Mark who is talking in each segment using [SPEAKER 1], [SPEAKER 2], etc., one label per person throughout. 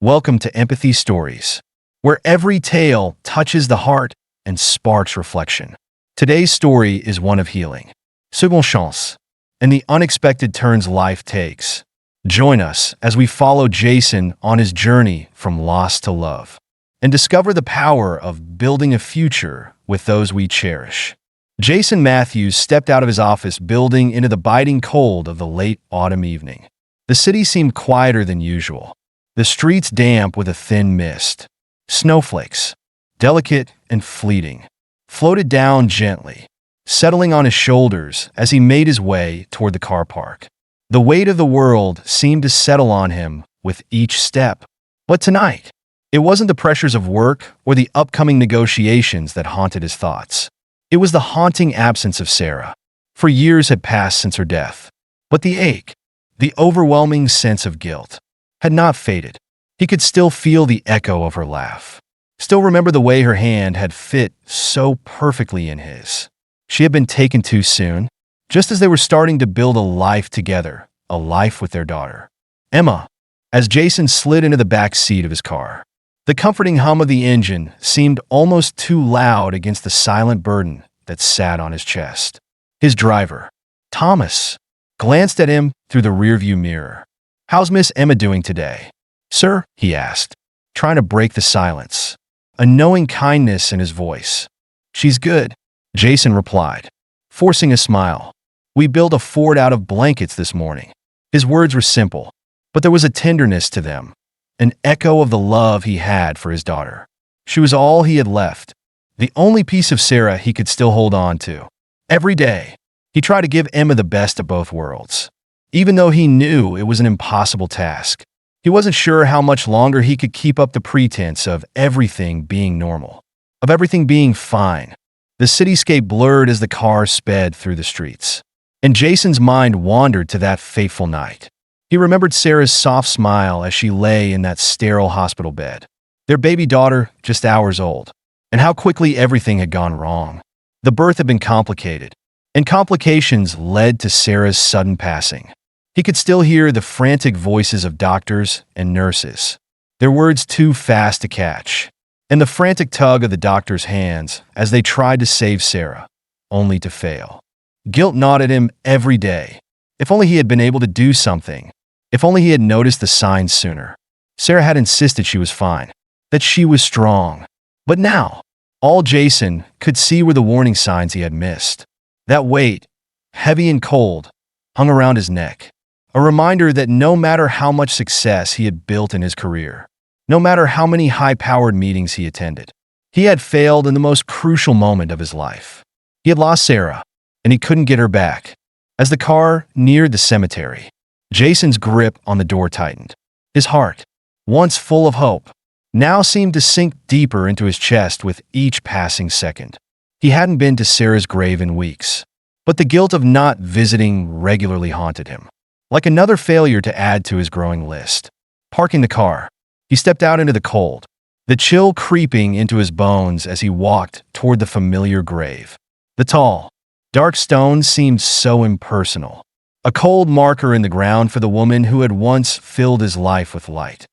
[SPEAKER 1] Welcome to Empathy Stories, where every tale touches the heart and sparks reflection. Today's story is one of healing, second chance, and the unexpected turns life takes. Join us as we follow Jason on his journey from loss to love and discover the power of building a future with those we cherish. Jason Matthews stepped out of his office building into the biting cold of the late autumn evening. The city seemed quieter than usual. The streets damp with a thin mist. Snowflakes, delicate and fleeting, floated down gently, settling on his shoulders as he made his way toward the car park. The weight of the world seemed to settle on him with each step. But tonight, it wasn't the pressures of work or the upcoming negotiations that haunted his thoughts. It was the haunting absence of Sarah. For years had passed since her death. But the ache, the overwhelming sense of guilt, had not faded. He could still feel the echo of her laugh, still remember the way her hand had fit so perfectly in his. She had been taken too soon, just as they were starting to build a life together, a life with their daughter, Emma. As Jason slid into the back seat of his car, the comforting hum of the engine seemed almost too loud against the silent burden that sat on his chest. His driver, Thomas, glanced at him through the rearview mirror. "How's Miss Emma doing today, sir?" he asked, trying to break the silence, a knowing kindness in his voice. "She's good," Jason replied, forcing a smile. "We built a fort out of blankets this morning." His words were simple, but there was a tenderness to them, an echo of the love he had for his daughter. She was all he had left, the only piece of Sarah he could still hold on to. Every day, he tried to give Emma the best of both worlds. Even though he knew it was an impossible task, he wasn't sure how much longer he could keep up the pretense of everything being normal, of everything being fine. The cityscape blurred as the car sped through the streets, and Jason's mind wandered to that fateful night. He remembered Sarah's soft smile as she lay in that sterile hospital bed, their baby daughter just hours old, and how quickly everything had gone wrong. The birth had been complicated, and complications led to Sarah's sudden passing. He could still hear the frantic voices of doctors and nurses, their words too fast to catch, and the frantic tug of the doctors' hands as they tried to save Sarah, only to fail. Guilt gnawed at him every day. If only he had been able to do something. If only he had noticed the signs sooner. Sarah had insisted she was fine, that she was strong. But now, all Jason could see were the warning signs he had missed. That weight, heavy and cold, hung around his neck. A reminder that no matter how much success he had built in his career, no matter how many high-powered meetings he attended, he had failed in the most crucial moment of his life. He had lost Sarah, and he couldn't get her back. As the car neared the cemetery, Jason's grip on the door tightened. His heart, once full of hope, now seemed to sink deeper into his chest with each passing second. He hadn't been to Sarah's grave in weeks, but the guilt of not visiting regularly haunted him, like another failure to add to his growing list. Parking the car, he stepped out into the cold, the chill creeping into his bones as he walked toward the familiar grave. The tall, dark stone seemed so impersonal, a cold marker in the ground for the woman who had once filled his life with light.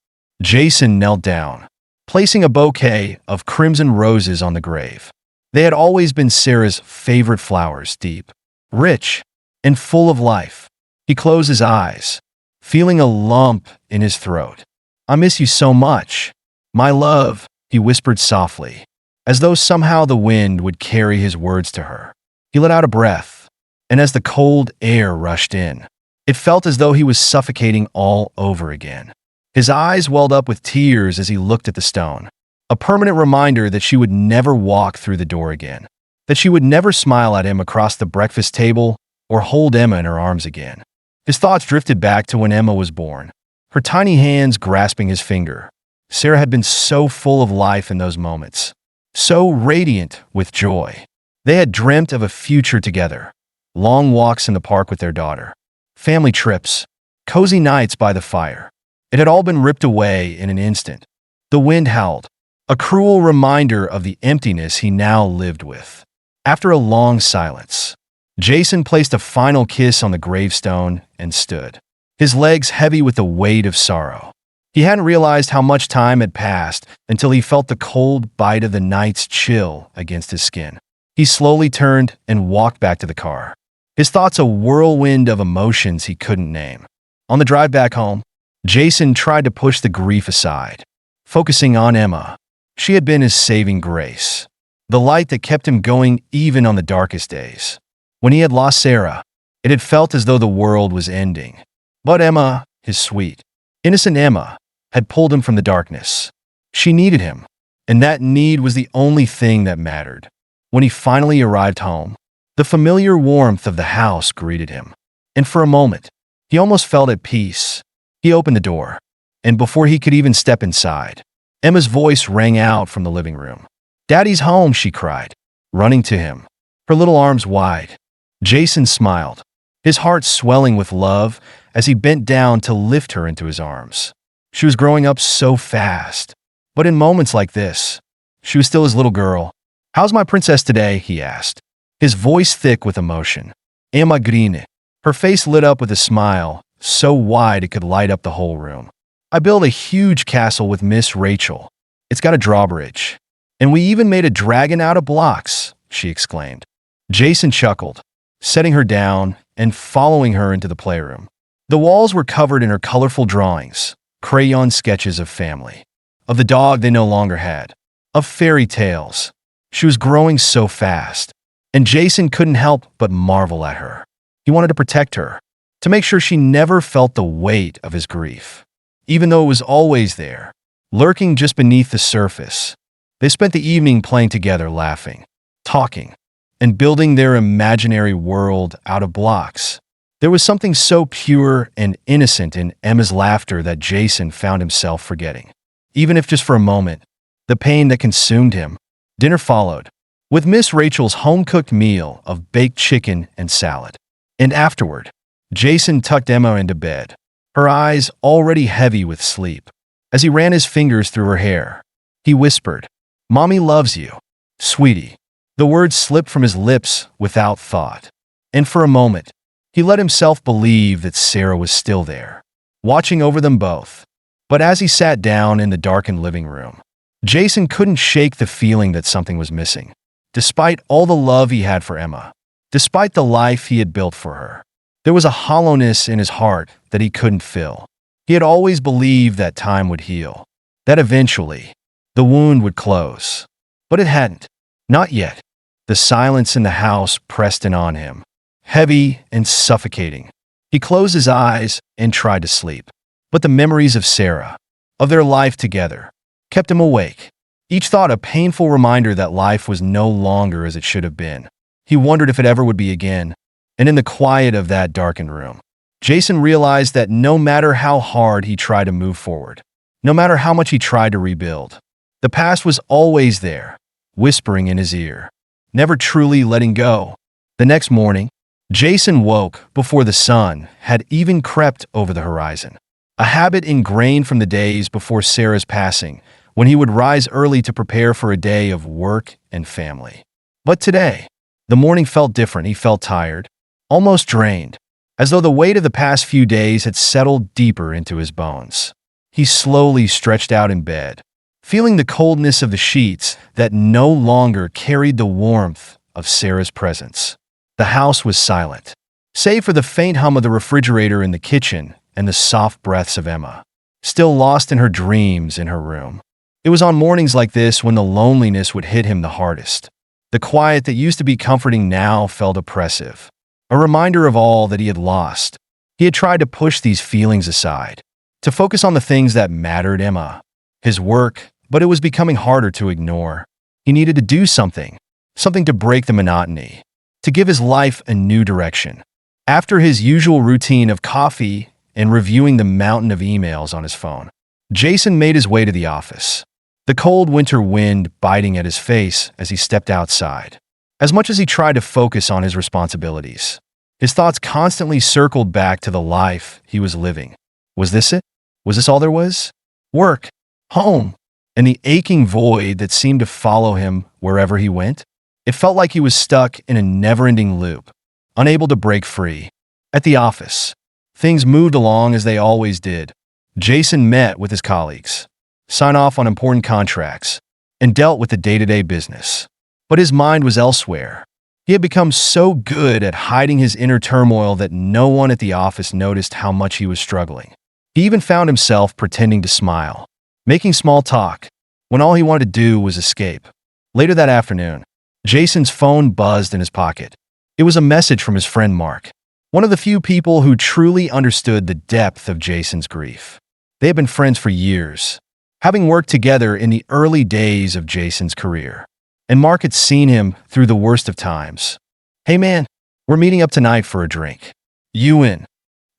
[SPEAKER 1] Jason knelt down, placing a bouquet of crimson roses on the grave. They had always been Sarah's favorite flowers, deep, rich, and full of life. He closed his eyes, feeling a lump in his throat. "I miss you so much, my love," he whispered softly, as though somehow the wind would carry his words to her. He let out a breath, and as the cold air rushed in, it felt as though he was suffocating all over again. His eyes welled up with tears as he looked at the stone, a permanent reminder that she would never walk through the door again, that she would never smile at him across the breakfast table or hold Emma in her arms again. His thoughts drifted back to when Emma was born, her tiny hands grasping his finger. Sarah had been so full of life in those moments, so radiant with joy. They had dreamt of a future together, long walks in the park with their daughter, family trips, cozy nights by the fire. It had all been ripped away in an instant. The wind howled, a cruel reminder of the emptiness he now lived with. After a long silence, Jason placed a final kiss on the gravestone and stood, his legs heavy with the weight of sorrow. He hadn't realized how much time had passed until he felt the cold bite of the night's chill against his skin. He slowly turned and walked back to the car, his thoughts a whirlwind of emotions he couldn't name. On the drive back home, Jason tried to push the grief aside, focusing on Emma. She had been his saving grace, the light that kept him going even on the darkest days. When he had lost Sarah, it had felt as though the world was ending. But Emma, his sweet, innocent Emma, had pulled him from the darkness. She needed him, and that need was the only thing that mattered. When he finally arrived home, the familiar warmth of the house greeted him, and for a moment, he almost felt at peace. He opened the door, and before he could even step inside, Emma's voice rang out from the living room. "Daddy's home," she cried, running to him, her little arms wide. Jason smiled, his heart swelling with love as he bent down to lift her into his arms. She was growing up so fast, but in moments like this, she was still his little girl. "How's my princess today?" he asked, his voice thick with emotion. Emma Grine. Her face lit up with a smile, so wide it could light up the whole room. "I built a huge castle with Miss Rachel. It's got a drawbridge. And we even made a dragon out of blocks," she exclaimed. Jason chuckled, setting her down and following her into the playroom. The walls were covered in her colorful drawings, crayon sketches of family, of the dog they no longer had, of fairy tales. She was growing so fast, and Jason couldn't help but marvel at her. He wanted to protect her, to make sure she never felt the weight of his grief, even though it was always there, lurking just beneath the surface. They spent the evening playing together, laughing, talking, and building their imaginary world out of blocks. There was something so pure and innocent in Emma's laughter that Jason found himself forgetting, even if just for a moment, the pain that consumed him. Dinner followed, with Miss Rachel's home-cooked meal of baked chicken and salad. And afterward, Jason tucked Emma into bed, her eyes already heavy with sleep. As he ran his fingers through her hair, he whispered, "Mommy loves you, sweetie." The words slipped from his lips without thought, and for a moment, he let himself believe that Sarah was still there, watching over them both. But as he sat down in the darkened living room, Jason couldn't shake the feeling that something was missing. Despite all the love he had for Emma, despite the life he had built for her, there was a hollowness in his heart that he couldn't fill. He had always believed that time would heal, that eventually, the wound would close. But it hadn't. Not yet. The silence in the house pressed in on him, heavy and suffocating. He closed his eyes and tried to sleep. But the memories of Sarah, of their life together, kept him awake. Each thought a painful reminder that life was no longer as it should have been. He wondered if it ever would be again. And in the quiet of that darkened room, Jason realized that no matter how hard he tried to move forward, no matter how much he tried to rebuild, the past was always there, whispering in his ear, never truly letting go. The next morning, Jason woke before the sun had even crept over the horizon, a habit ingrained from the days before Sarah's passing, when he would rise early to prepare for a day of work and family. But today, the morning felt different. He felt tired, almost drained, as though the weight of the past few days had settled deeper into his bones. He slowly stretched out in bed, feeling the coldness of the sheets that no longer carried the warmth of Sarah's presence. The house was silent, save for the faint hum of the refrigerator in the kitchen and the soft breaths of Emma, still lost in her dreams in her room. It was on mornings like this when the loneliness would hit him the hardest. The quiet that used to be comforting now felt oppressive, a reminder of all that he had lost. He had tried to push these feelings aside, to focus on the things that mattered: Emma, his work, but it was becoming harder to ignore. He needed to do something to break the monotony, to give his life a new direction. After his usual routine of coffee and reviewing the mountain of emails on his phone, Jason made his way to the office, the cold winter wind biting at his face as he stepped outside. As much as he tried to focus on his responsibilities, his thoughts constantly circled back to the life he was living. Was this it? Was this all there was? Work, home, and the aching void that seemed to follow him wherever he went? It felt like he was stuck in a never-ending loop, unable to break free. At the office, things moved along as they always did. Jason met with his colleagues, signed off on important contracts, and dealt with the day-to-day business. But his mind was elsewhere. He had become so good at hiding his inner turmoil that no one at the office noticed how much he was struggling. He even found himself pretending to smile, making small talk, when all he wanted to do was escape. Later that afternoon, Jason's phone buzzed in his pocket. It was a message from his friend Mark, one of the few people who truly understood the depth of Jason's grief. They had been friends for years, having worked together in the early days of Jason's career. And Mark had seen him through the worst of times. "Hey man, we're meeting up tonight for a drink. You in?"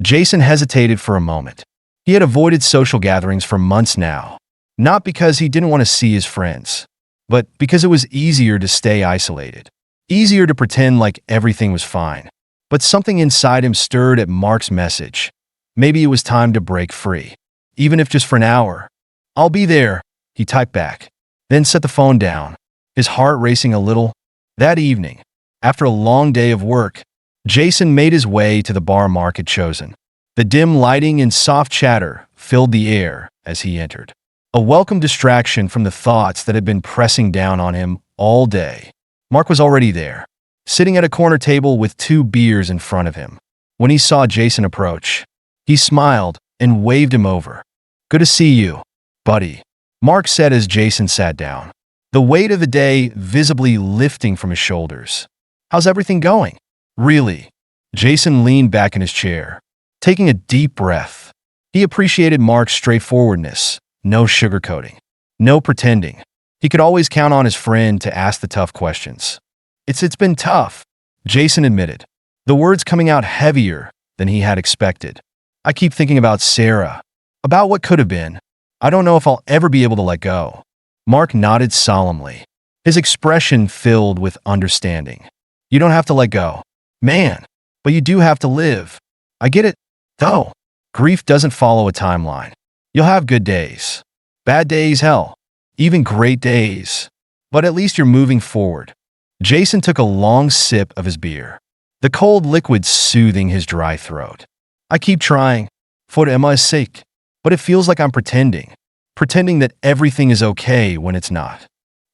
[SPEAKER 1] Jason hesitated for a moment. He had avoided social gatherings for months now, not because he didn't want to see his friends, but because it was easier to stay isolated, easier to pretend like everything was fine. But something inside him stirred at Mark's message. Maybe it was time to break free, even if just for an hour. "I'll be there," he typed back, then set the phone down, his heart racing a little. That evening, after a long day of work, Jason made his way to the bar Mark had chosen. The dim lighting and soft chatter filled the air as he entered, a welcome distraction from the thoughts that had been pressing down on him all day. Mark was already there, sitting at a corner table with 2 beers in front of him. When he saw Jason approach, he smiled and waved him over. "Good to see you, buddy," Mark said as Jason sat down, the weight of the day visibly lifting from his shoulders. "How's everything going?" "Really?" Jason leaned back in his chair, taking a deep breath. He appreciated Mark's straightforwardness, no sugarcoating, no pretending. He could always count on his friend to ask the tough questions. It's been tough," Jason admitted, the words coming out heavier than he had expected. "I keep thinking about Sarah, about what could have been. I don't know if I'll ever be able to let go." Mark nodded solemnly, his expression filled with understanding. "You don't have to let go, man, but you do have to live. I get it, though. Grief doesn't follow a timeline. You'll have good days, bad days, hell, even great days. But at least you're moving forward." Jason took a long sip of his beer, the cold liquid soothing his dry throat. "I keep trying, for Emma's sake, but it feels like I'm pretending that everything is okay when it's not."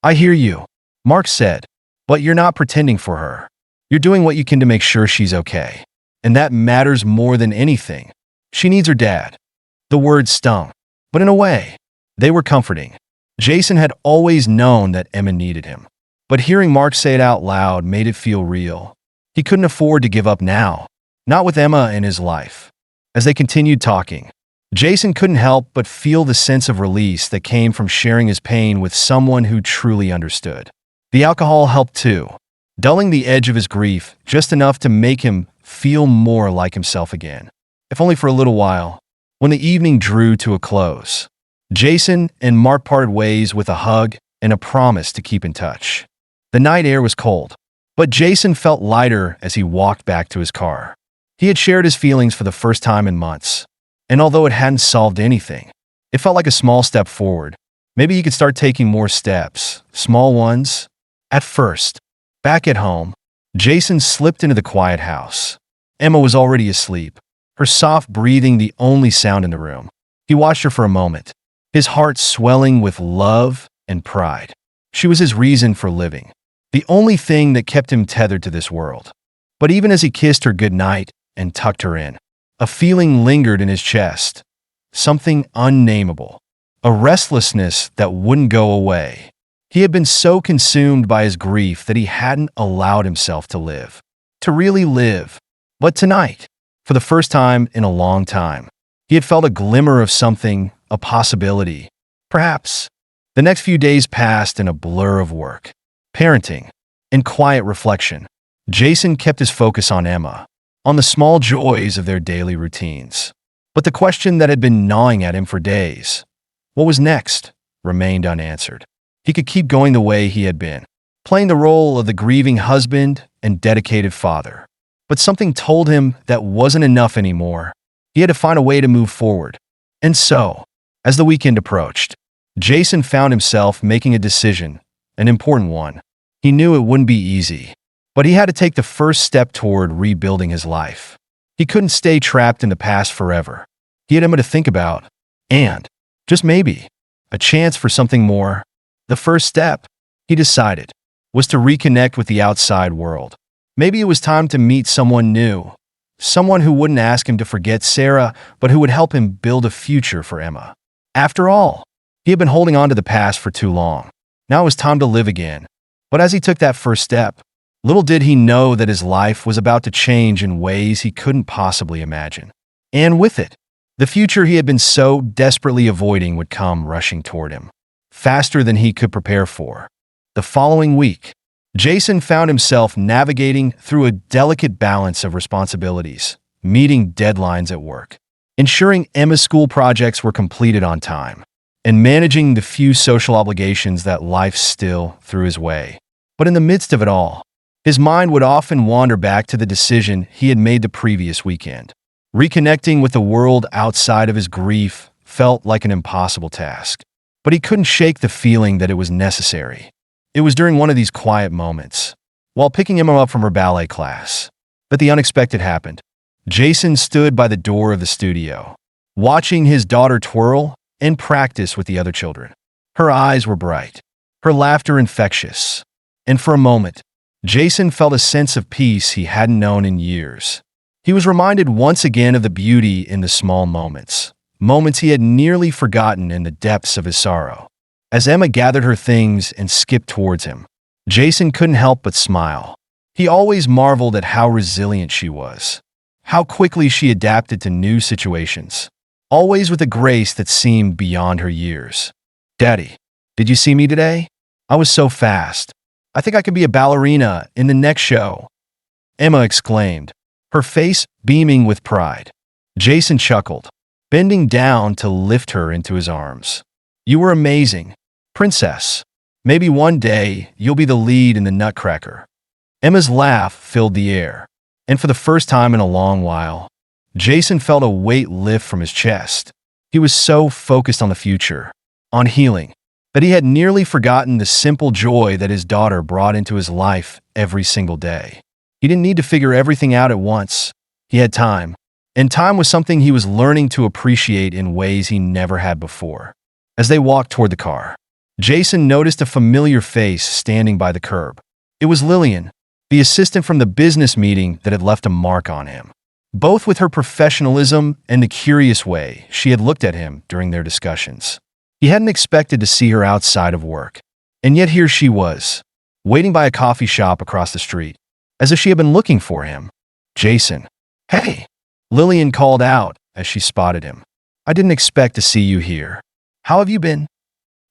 [SPEAKER 1] "I hear you," Mark said, "but you're not pretending for her. You're doing what you can to make sure she's okay. And that matters more than anything. She needs her dad." The words stung, but in a way, they were comforting. Jason had always known that Emma needed him, but hearing Mark say it out loud made it feel real. He couldn't afford to give up now, not with Emma in his life. As they continued talking, Jason couldn't help but feel the sense of release that came from sharing his pain with someone who truly understood. The alcohol helped too, dulling the edge of his grief just enough to make him feel more like himself again, if only for a little while. When the evening drew to a close, Jason and Mark parted ways with a hug and a promise to keep in touch. The night air was cold, but Jason felt lighter as he walked back to his car. He had shared his feelings for the first time in months, and although it hadn't solved anything, it felt like a small step forward. Maybe he could start taking more steps, small ones. At first, back at home, Jason slipped into the quiet house. Emma was already asleep, her soft breathing the only sound in the room. He watched her for a moment, his heart swelling with love and pride. She was his reason for living, the only thing that kept him tethered to this world. But even as he kissed her goodnight and tucked her in, a feeling lingered in his chest, something unnameable, a restlessness that wouldn't go away. He had been so consumed by his grief that he hadn't allowed himself to live, to really live. But tonight, for the first time in a long time, he had felt a glimmer of something, a possibility. Perhaps. The next few days passed in a blur of work, parenting, and quiet reflection. Jason kept his focus on Emma, on the small joys of their daily routines. But the question that had been gnawing at him for days, what was next, remained unanswered. He could keep going the way he had been, playing the role of the grieving husband and dedicated father. But something told him that wasn't enough anymore. He had to find a way to move forward. And so, as the weekend approached, Jason found himself making a decision, an important one. He knew it wouldn't be easy, but he had to take the first step toward rebuilding his life. He couldn't stay trapped in the past forever. He had Emma to think about, and, just maybe, a chance for something more. The first step, he decided, was to reconnect with the outside world. Maybe it was time to meet someone new, someone who wouldn't ask him to forget Sarah, but who would help him build a future for Emma. After all, he had been holding on to the past for too long. Now it was time to live again. But as he took that first step, little did he know that his life was about to change in ways he couldn't possibly imagine. And with it, the future he had been so desperately avoiding would come rushing toward him, faster than he could prepare for. The following week, Jason found himself navigating through a delicate balance of responsibilities, meeting deadlines at work, ensuring Emma's school projects were completed on time, and managing the few social obligations that life still threw his way. But in the midst of it all, his mind would often wander back to the decision he had made the previous weekend. Reconnecting with the world outside of his grief felt like an impossible task, but he couldn't shake the feeling that it was necessary. It was during one of these quiet moments, while picking Emma up from her ballet class, that the unexpected happened. Jason stood by the door of the studio, watching his daughter twirl and practice with the other children. Her eyes were bright, her laughter infectious, and for a moment, Jason felt a sense of peace he hadn't known in years. He was reminded once again of the beauty in the small moments he had nearly forgotten in the depths of his sorrow. As Emma gathered her things and skipped towards him, Jason couldn't help but smile. He always marveled at how resilient she was, how quickly she adapted to new situations, always with a grace that seemed beyond her years. "Daddy, did you see me today? I was so fast. I think I could be a ballerina in the next show," Emma exclaimed, her face beaming with pride. Jason chuckled, bending down to lift her into his arms. "You were amazing, princess. Maybe one day you'll be the lead in the Nutcracker." Emma's laugh filled the air, and for the first time in a long while, Jason felt a weight lift from his chest. He was so focused on the future, on healing, that he had nearly forgotten the simple joy that his daughter brought into his life every single day. He didn't need to figure everything out at once. He had time, and time was something he was learning to appreciate in ways he never had before. As they walked toward the car, Jason noticed a familiar face standing by the curb. It was Lillian, the assistant from the business meeting that had left a mark on him, both with her professionalism and the curious way she had looked at him during their discussions. He hadn't expected to see her outside of work, and yet here she was, waiting by a coffee shop across the street, as if she had been looking for him. "Jason." "Hey," Lillian called out as she spotted him. "I didn't expect to see you here. How have you been?"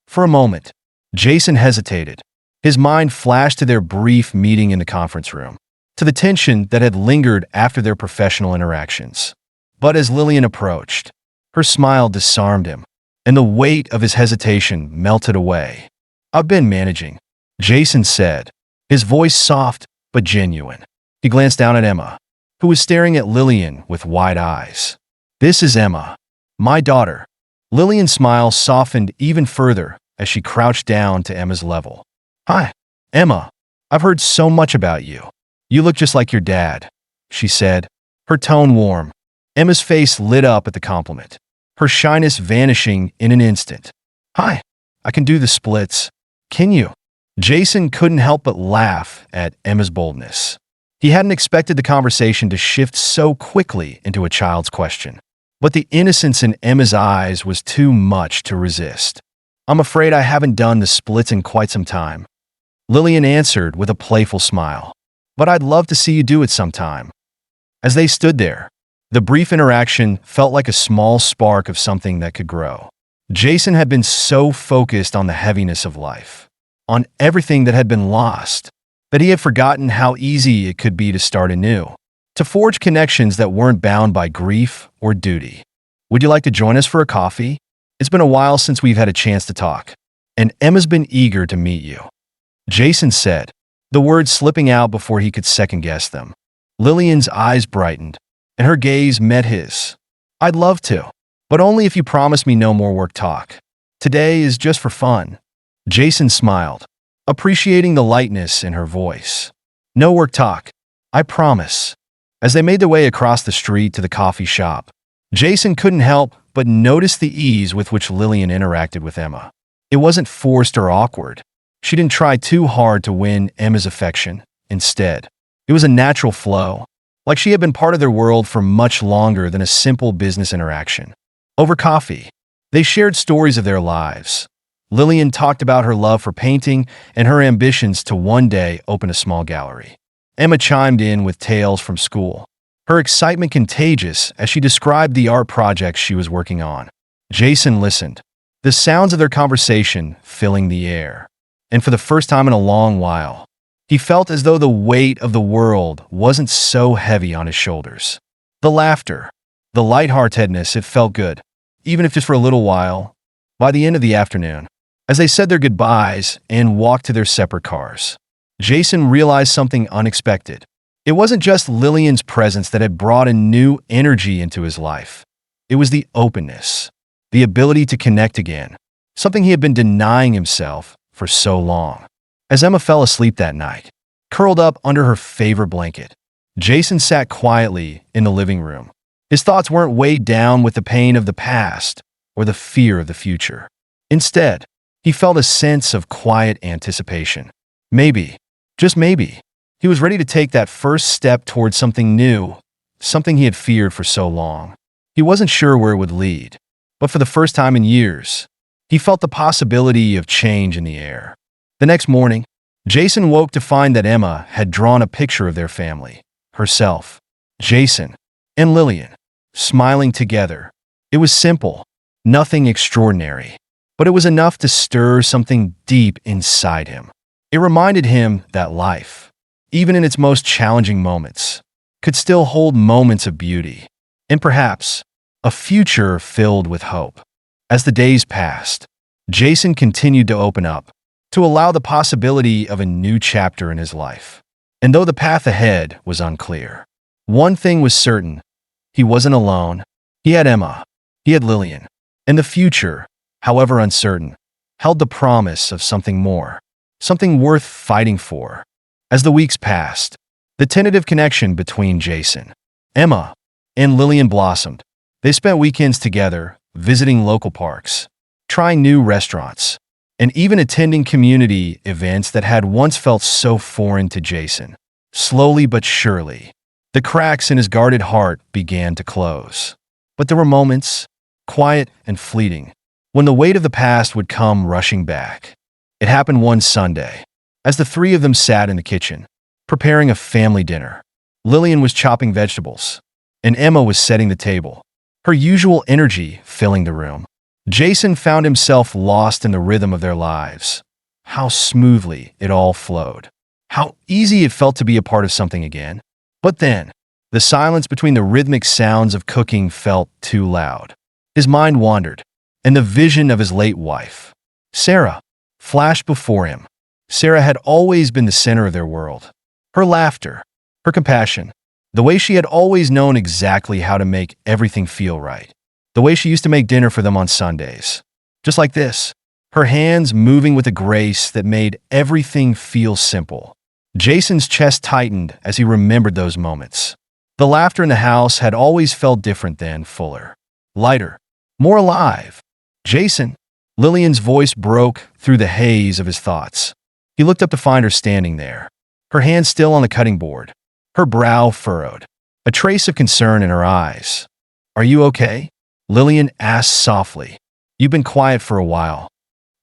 [SPEAKER 1] For a moment, Jason hesitated. His mind flashed to their brief meeting in the conference room, to the tension that had lingered after their professional interactions. But as Lillian approached, her smile disarmed him, and the weight of his hesitation melted away. "I've been managing," Jason said, his voice soft but genuine. He glanced down at Emma, who was staring at Lillian with wide eyes. "This is Emma, my daughter." Lillian's smile softened even further as she crouched down to Emma's level. "Hi, Emma. I've heard so much about you. You look just like your dad," she said, her tone warm. Emma's face lit up at the compliment, her shyness vanishing in an instant. "Hi, I can do the splits. Can you?" Jason couldn't help but laugh at Emma's boldness. He hadn't expected the conversation to shift so quickly into a child's question, but the innocence in Emma's eyes was too much to resist. "I'm afraid I haven't done the splits in quite some time," Lillian answered with a playful smile. "But I'd love to see you do it sometime." As they stood there, the brief interaction felt like a small spark of something that could grow. Jason had been so focused on the heaviness of life, on everything that had been lost, that he had forgotten how easy it could be to start anew, to forge connections that weren't bound by grief or duty. "Would you like to join us for a coffee? It's been a while since we've had a chance to talk, and Emma's been eager to meet you," Jason said, the words slipping out before he could second-guess them. Lillian's eyes brightened, and her gaze met his. "I'd love to, but only if you promise me no more work talk. Today is just for fun." Jason smiled, appreciating the lightness in her voice. "No work talk, I promise." As they made their way across the street to the coffee shop, Jason couldn't help but noticed the ease with which Lillian interacted with Emma. It wasn't forced or awkward. She didn't try too hard to win Emma's affection. Instead, it was a natural flow, like she had been part of their world for much longer than a simple business interaction. Over coffee, they shared stories of their lives. Lillian talked about her love for painting and her ambitions to one day open a small gallery. Emma chimed in with tales from school, her excitement contagious as she described the art projects she was working on. Jason listened, the sounds of their conversation filling the air. And for the first time in a long while, he felt as though the weight of the world wasn't so heavy on his shoulders. The laughter, the lightheartedness, it felt good, even if just for a little while. By the end of the afternoon, as they said their goodbyes and walked to their separate cars, Jason realized something unexpected. It wasn't just Lillian's presence that had brought a new energy into his life. It was the openness, the ability to connect again, something he had been denying himself for so long. As Emma fell asleep that night, curled up under her favorite blanket, Jason sat quietly in the living room. His thoughts weren't weighed down with the pain of the past or the fear of the future. Instead, he felt a sense of quiet anticipation. Maybe, just maybe, he was ready to take that first step towards something new, something he had feared for so long. He wasn't sure where it would lead, but for the first time in years, he felt the possibility of change in the air. The next morning, Jason woke to find that Emma had drawn a picture of their family, herself, Jason, and Lillian, smiling together. It was simple, nothing extraordinary, but it was enough to stir something deep inside him. It reminded him that life, even in its most challenging moments, could still hold moments of beauty, and perhaps a future filled with hope. As the days passed, Jason continued to open up, to allow the possibility of a new chapter in his life. And though the path ahead was unclear, one thing was certain: he wasn't alone. He had Emma, he had Lillian, and the future, however uncertain, held the promise of something more, something worth fighting for. As the weeks passed, the tentative connection between Jason, Emma, and Lillian blossomed. They spent weekends together, visiting local parks, trying new restaurants, and even attending community events that had once felt so foreign to Jason. Slowly but surely, the cracks in his guarded heart began to close. But there were moments, quiet and fleeting, when the weight of the past would come rushing back. It happened one Sunday, as the three of them sat in the kitchen, preparing a family dinner. Lillian was chopping vegetables, and Emma was setting the table, her usual energy filling the room. Jason found himself lost in the rhythm of their lives. How smoothly it all flowed. How easy it felt to be a part of something again. But then, the silence between the rhythmic sounds of cooking felt too loud. His mind wandered, and the vision of his late wife, Sarah, flashed before him. Sarah had always been the center of their world. Her laughter, her compassion, the way she had always known exactly how to make everything feel right. The way she used to make dinner for them on Sundays. Just like this, her hands moving with a grace that made everything feel simple. Jason's chest tightened as he remembered those moments. The laughter in the house had always felt different then, fuller, lighter, more alive. Jason, Lillian's voice broke through the haze of his thoughts. He looked up to find her standing there, her hand still on the cutting board, her brow furrowed, a trace of concern in her eyes. "Are you okay?" Lillian asked softly. "You've been quiet for a while."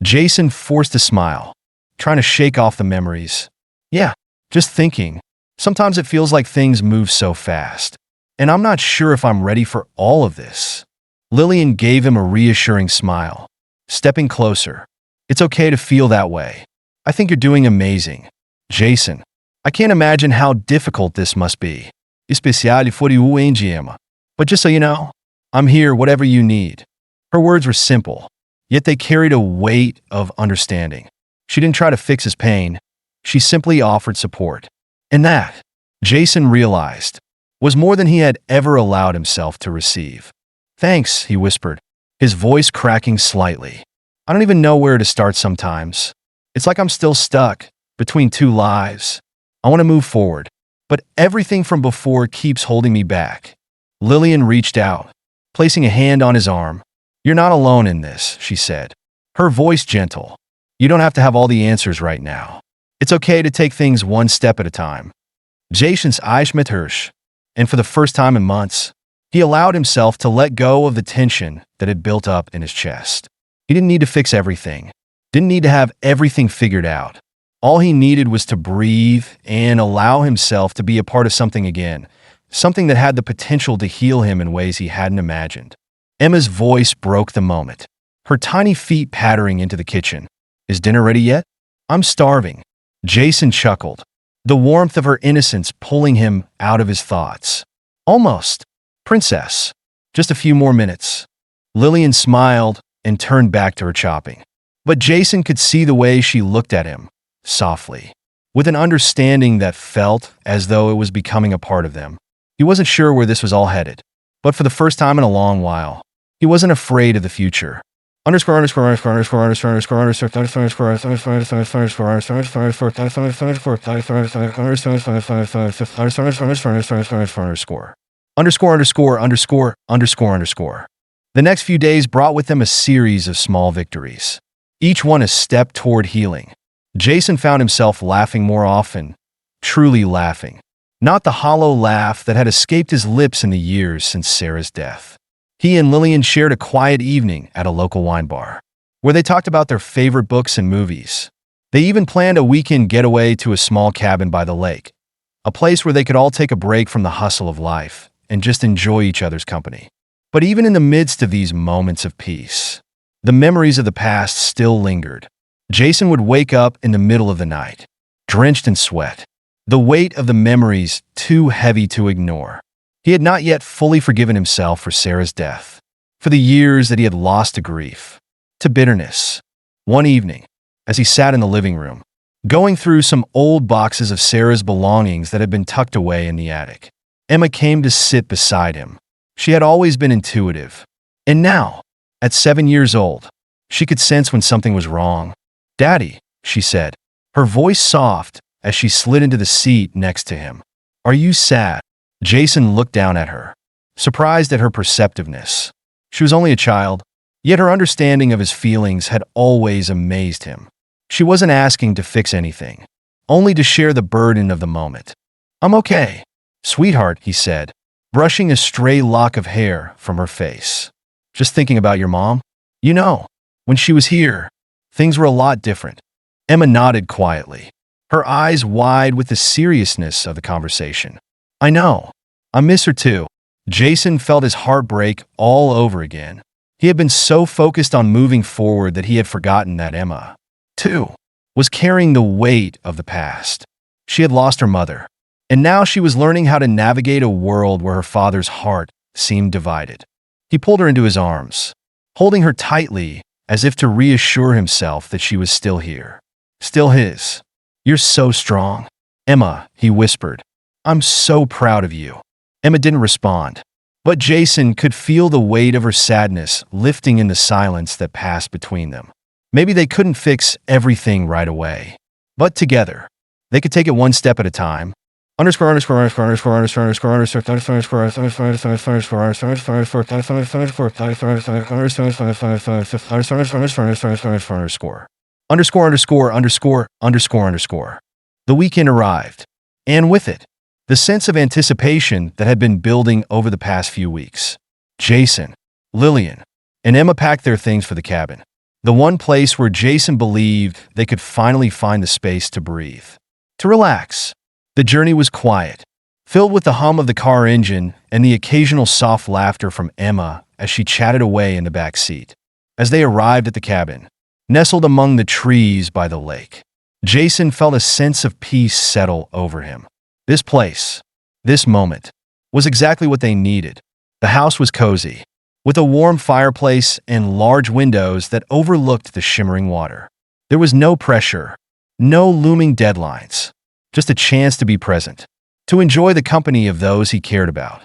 [SPEAKER 1] Jason forced a smile, trying to shake off the memories. "Yeah, just thinking. Sometimes it feels like things move so fast, and I'm not sure if I'm ready for all of this." Lillian gave him a reassuring smile, stepping closer. "It's okay to feel that way. I think you're doing amazing." "Jason, I can't imagine how difficult this must be. Especially for you, Emma. But just so you know, I'm here whatever you need." Her words were simple, yet they carried a weight of understanding. She didn't try to fix his pain. She simply offered support. And that, Jason realized, was more than he had ever allowed himself to receive. "Thanks," he whispered, his voice cracking slightly. "I don't even know where to start sometimes. It's like I'm still stuck between two lives. I want to move forward, but everything from before keeps holding me back." Lillian reached out, placing a hand on his arm. "You're not alone in this," she said, her voice gentle. "You don't have to have all the answers right now. It's okay to take things one step at a time." Jason's eyes met hers, and for the first time in months, he allowed himself to let go of the tension that had built up in his chest. He didn't need to fix everything, didn't need to have everything figured out. All he needed was to breathe and allow himself to be a part of something again, something that had the potential to heal him in ways he hadn't imagined. Emma's voice broke the moment, her tiny feet pattering into the kitchen. "Is dinner ready yet?" "I'm starving." Jason chuckled, the warmth of her innocence pulling him out of his thoughts. "Almost, princess. Just a few more minutes." Lillian smiled and turned back to her chopping. But Jason could see the way she looked at him, softly, with an understanding that felt as though it was becoming a part of them. He wasn't sure where this was all headed, but for the first time in a long while, he wasn't afraid of the future. The next few days brought with them a series of small victories, each one a step toward healing. Jason found himself laughing more often, truly laughing. Not the hollow laugh that had escaped his lips in the years since Sarah's death. He and Lillian shared a quiet evening at a local wine bar, where they talked about their favorite books and movies. They even planned a weekend getaway to a small cabin by the lake, a place where they could all take a break from the hustle of life and just enjoy each other's company. But even in the midst of these moments of peace, the memories of the past still lingered. Jason would wake up in the middle of the night, drenched in sweat, the weight of the memories too heavy to ignore. He had not yet fully forgiven himself for Sarah's death, for the years that he had lost to grief, to bitterness. One evening, as he sat in the living room, going through some old boxes of Sarah's belongings that had been tucked away in the attic, Emma came to sit beside him. She had always been intuitive, and now, at 7 years old, she could sense when something was wrong. "Daddy," she said, her voice soft as she slid into the seat next to him. "Are you sad?" Jason looked down at her, surprised at her perceptiveness. She was only a child, yet her understanding of his feelings had always amazed him. She wasn't asking to fix anything, only to share the burden of the moment. "I'm okay, sweetheart," he said, brushing a stray lock of hair from her face. "Just thinking about your mom. You know, when she was here, things were a lot different." Emma nodded quietly, her eyes wide with the seriousness of the conversation. "I know. I miss her too." Jason felt his heart break all over again. He had been so focused on moving forward that he had forgotten that Emma, too, was carrying the weight of the past. She had lost her mother, and now she was learning how to navigate a world where her father's heart seemed divided. He pulled her into his arms, holding her tightly as if to reassure himself that she was still here, still his. "You're so strong, Emma," he whispered. "I'm so proud of you." Emma didn't respond, but Jason could feel the weight of her sadness lifting in the silence that passed between them. Maybe they couldn't fix everything right away, but together, they could take it one step at a time. The weekend arrived, and with it, the sense of anticipation that had been building over the past few weeks. Jason, Lillian, and Emma packed their things for the cabin, the one place where Jason believed they could finally find the space to breathe, to relax. The journey was quiet, filled with the hum of the car engine and the occasional soft laughter from Emma as she chatted away in the back seat. As they arrived at the cabin, nestled among the trees by the lake, Jason felt a sense of peace settle over him. This place, this moment, was exactly what they needed. The house was cozy, with a warm fireplace and large windows that overlooked the shimmering water. There was no pressure, no looming deadlines, just a chance to be present, to enjoy the company of those he cared about.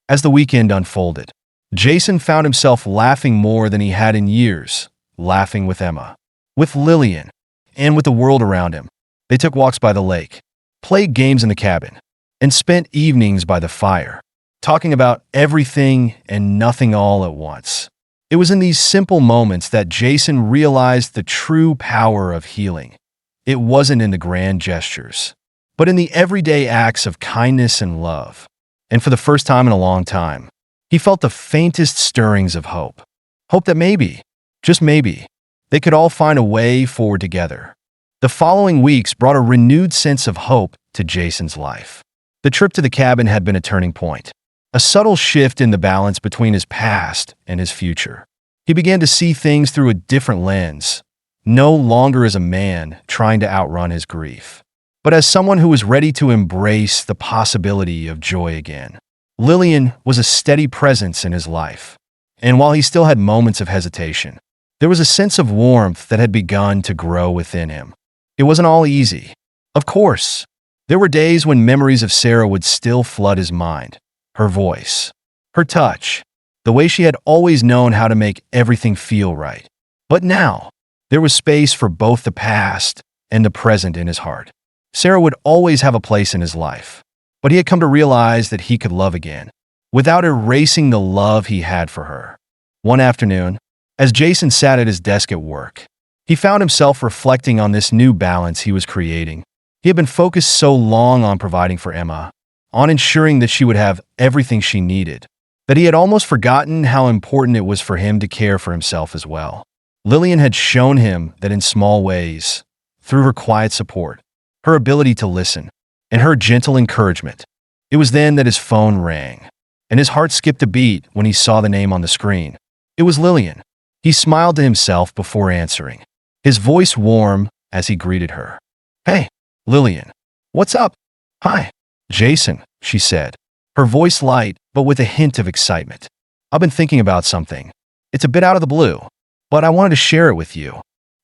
[SPEAKER 1] As the weekend unfolded, Jason found himself laughing more than he had in years, laughing with Emma, with Lillian, and with the world around him. They took walks by the lake, played games in the cabin, and spent evenings by the fire, talking about everything and nothing all at once. It was in these simple moments that Jason realized the true power of healing. It wasn't in the grand gestures, but in the everyday acts of kindness and love. And for the first time in a long time, he felt the faintest stirrings of hope. Hope that maybe, just maybe, they could all find a way forward together. The following weeks brought a renewed sense of hope to Jason's life. The trip to the cabin had been a turning point, a subtle shift in the balance between his past and his future. He began to see things through a different lens, no longer as a man trying to outrun his grief, but as someone who was ready to embrace the possibility of joy again. Lillian was a steady presence in his life, and while he still had moments of hesitation, there was a sense of warmth that had begun to grow within him. It wasn't all easy. Of course, there were days when memories of Sarah would still flood his mind. Her voice, her touch, the way she had always known how to make everything feel right. But now, there was space for both the past and the present in his heart. Sarah would always have a place in his life, but he had come to realize that he could love again, without erasing the love he had for her. One afternoon, as Jason sat at his desk at work, he found himself reflecting on this new balance he was creating. He had been focused so long on providing for Emma, on ensuring that she would have everything she needed, that he had almost forgotten how important it was for him to care for himself as well. Lillian had shown him that in small ways, through her quiet support, her ability to listen, and her gentle encouragement. It was then that his phone rang, and his heart skipped a beat when he saw the name on the screen. It was Lillian. He smiled to himself before answering, his voice warm as he greeted her. "Hey, Lillian. What's up?" "Hi, Jason," she said, her voice light but with a hint of excitement. "I've been thinking about something. It's a bit out of the blue, but I wanted to share it with you."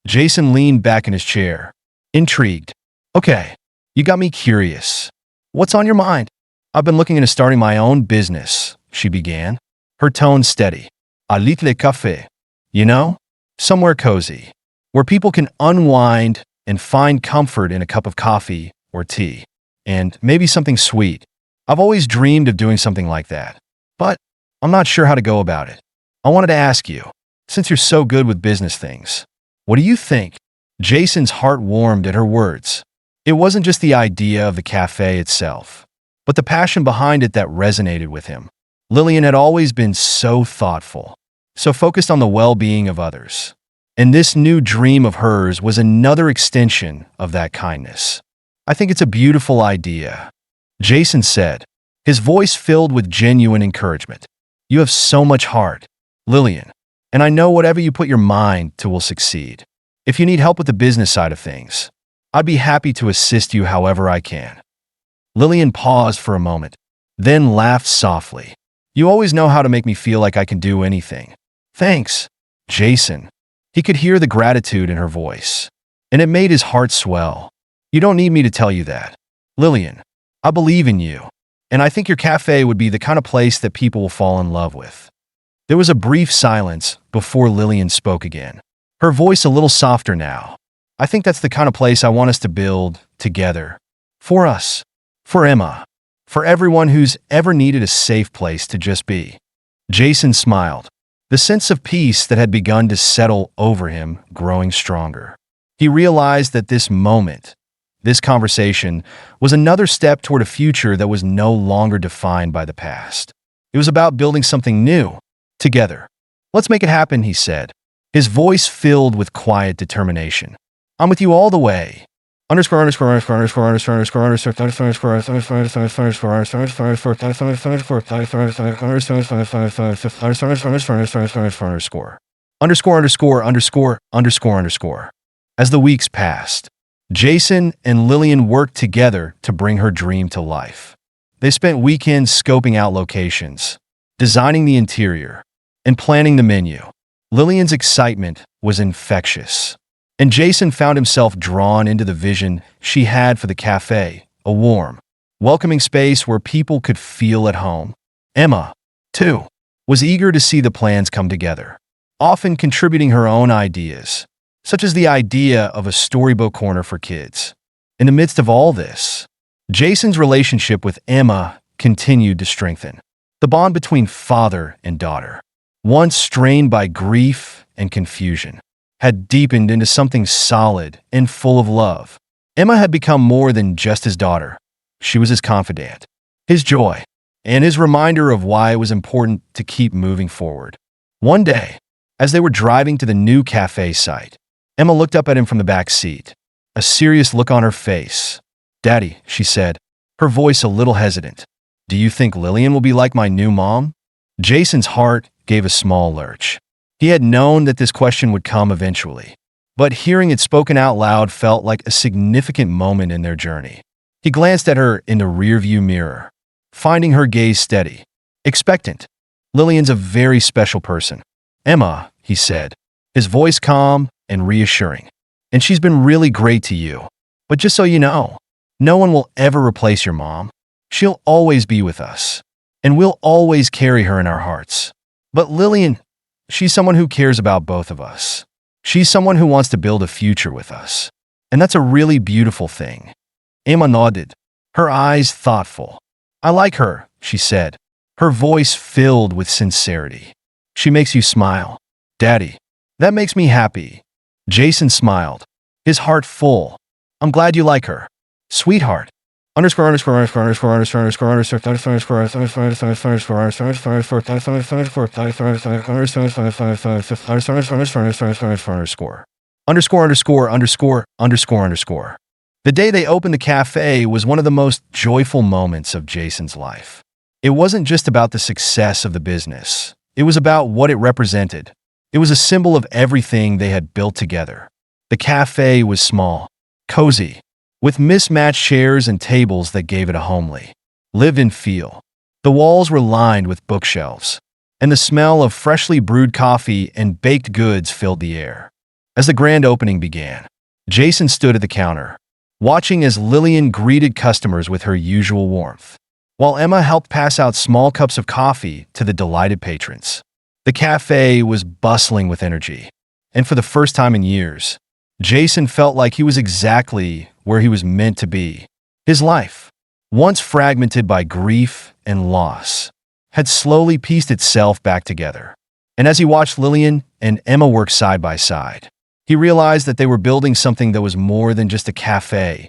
[SPEAKER 1] Jason leaned back in his chair, intrigued. "Okay, you got me curious. What's on your mind?" "I've been looking into starting my own business," she began, her tone steady. "A little café. You know? Somewhere cozy, where people can unwind and find comfort in a cup of coffee or tea, and maybe something sweet. I've always dreamed of doing something like that, but I'm not sure how to go about it. I wanted to ask you, since you're so good with business things, what do you think?" Jason's heart warmed at her words. It wasn't just the idea of the cafe itself, but the passion behind it that resonated with him. Lillian had always been so thoughtful, so focused on the well-being of others. And this new dream of hers was another extension of that kindness. "I think it's a beautiful idea," Jason said, his voice filled with genuine encouragement. "You have so much heart, Lillian, and I know whatever you put your mind to will succeed. If you need help with the business side of things, I'd be happy to assist you however I can." Lillian paused for a moment, then laughed softly. "You always know how to make me feel like I can do anything." "Thanks, Jason." He could hear the gratitude in her voice, and it made his heart swell. "You don't need me to tell you that. Lillian, I believe in you, and I think your cafe would be the kind of place that people will fall in love with." There was a brief silence before Lillian spoke again, her voice a little softer now. "I think that's the kind of place I want us to build together. For us, for Emma, for everyone who's ever needed a safe place to just be." Jason smiled, the sense of peace that had begun to settle over him growing stronger. He realized that this moment, this conversation, was another step toward a future that was no longer defined by the past. It was about building something new, together. "Let's make it happen," he said, his voice filled with quiet determination. "I'm with you all the way." As the weeks passed, Jason and Lillian worked together to bring her dream to life. They spent weekends scoping out locations, designing the interior, and planning the menu. Lillian's excitement was infectious, and Jason found himself drawn into the vision she had for the cafe, a warm, welcoming space where people could feel at home. Emma, too, was eager to see the plans come together, often contributing her own ideas, such as the idea of a storybook corner for kids. In the midst of all this, Jason's relationship with Emma continued to strengthen. The bond between father and daughter, once strained by grief and confusion, had deepened into something solid and full of love. Emma had become more than just his daughter. She was his confidant, his joy, and his reminder of why it was important to keep moving forward. One day, as they were driving to the new cafe site, Emma looked up at him from the back seat, a serious look on her face. "Daddy," she said, her voice a little hesitant, "do you think Lillian will be like my new mom?" Jason's heart gave a small lurch. He had known that this question would come eventually, but hearing it spoken out loud felt like a significant moment in their journey. He glanced at her in the rearview mirror, finding her gaze steady, expectant. "Lillian's a very special person, Emma," he said, his voice calm and reassuring. "And she's been really great to you. But just so you know, no one will ever replace your mom. She'll always be with us, and we'll always carry her in our hearts. But Lillian, she's someone who cares about both of us. She's someone who wants to build a future with us. And that's a really beautiful thing." Emma nodded, her eyes thoughtful. "I like her," she said, her voice filled with sincerity. "She makes you smile, Daddy. That makes me happy." Jason smiled, his heart full. "I'm glad you like her, sweetheart." Underscore underscore underscore underscore underscore underscore underscore underscore underscore. The day they opened the cafe was one of the most joyful moments of Jason's life. It wasn't just about the success of the business. It was about what it represented. It was a symbol of everything they had built together. The cafe was small, cozy, with mismatched chairs and tables that gave it a homely, live-in feel. The walls were lined with bookshelves, and the smell of freshly brewed coffee and baked goods filled the air. As the grand opening began, Jason stood at the counter, watching as Lillian greeted customers with her usual warmth, while Emma helped pass out small cups of coffee to the delighted patrons. The cafe was bustling with energy, and for the first time in years, Jason felt like he was exactly where he was meant to be. His life, once fragmented by grief and loss, had slowly pieced itself back together. And as he watched Lillian and Emma work side by side, he realized that they were building something that was more than just a cafe.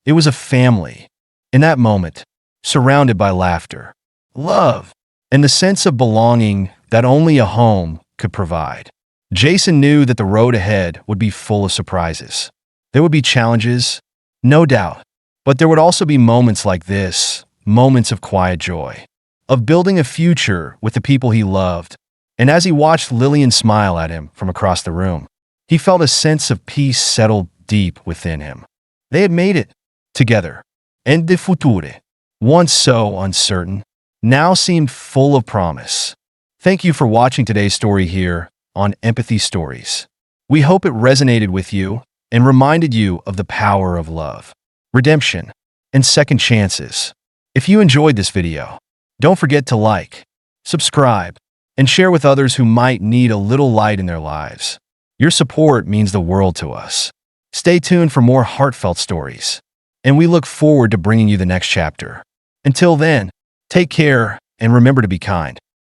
[SPEAKER 1] It was a family. In that moment, surrounded by laughter, love, and the sense of belonging that only a home could provide, Jason knew that the road ahead would be full of surprises. There would be challenges, no doubt, but there would also be moments like this, moments of quiet joy, of building a future with the people he loved. And as he watched Lillian smile at him from across the room, he felt a sense of peace settle deep within him. They had made it together, and the future, once so uncertain, now seemed full of promise. Thank you for watching today's story here on Empathy Stories. We hope it resonated with you and reminded you of the power of love, redemption, and second chances. If you enjoyed this video, don't forget to like, subscribe, and share with others who might need a little light in their lives. Your support means the world to us. Stay tuned for more heartfelt stories, and we look forward to bringing you the next chapter. Until then, take care and remember to be kind.